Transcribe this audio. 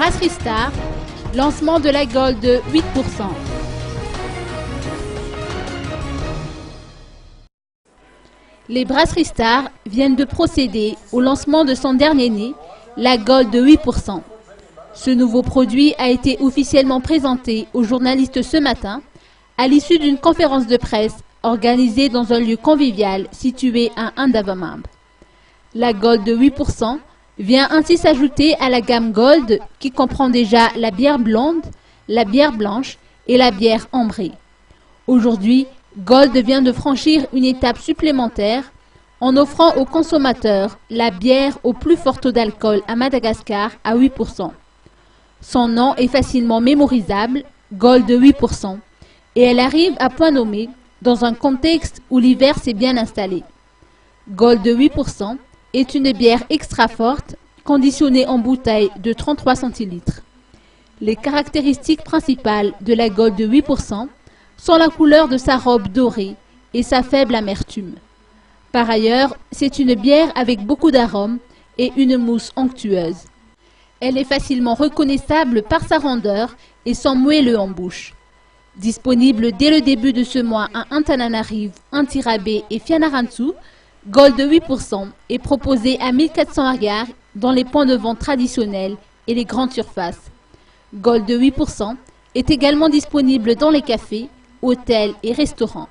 Brasserie Star, lancement de la Gold de 8%. Les Brasseries Star viennent de procéder au lancement de son dernier né, la Gold de 8%. Ce nouveau produit a été officiellement présenté aux journalistes ce matin à l'issue d'une conférence de presse organisée dans un lieu convivial situé à Andavamamb. La Gold de 8% vient ainsi s'ajouter à la gamme Gold qui comprend déjà la bière blonde, la bière blanche et la bière ambrée. Aujourd'hui, Gold vient de franchir une étape supplémentaire en offrant aux consommateurs la bière au plus fort taux d'alcool à Madagascar à 8%. Son nom est facilement mémorisable, Gold de 8%, et elle arrive à point nommé dans un contexte où l'hiver s'est bien installé. Gold de 8% est une bière extra forte, conditionnée en bouteille de 33 centilitres. Les caractéristiques principales de la Gold de 8% sont la couleur de sa robe dorée et sa faible amertume. Par ailleurs, c'est une bière avec beaucoup d'arômes et une mousse onctueuse. Elle est facilement reconnaissable par sa rondeur et son moelleux en bouche. Disponible dès le début de ce mois à Antananarivo, Antirabé et Fianarantsoa, Gold de 8% est proposé à 1400 agars dans les points de vente traditionnels et les grandes surfaces. Gold de 8% est également disponible dans les cafés, hôtels et restaurants.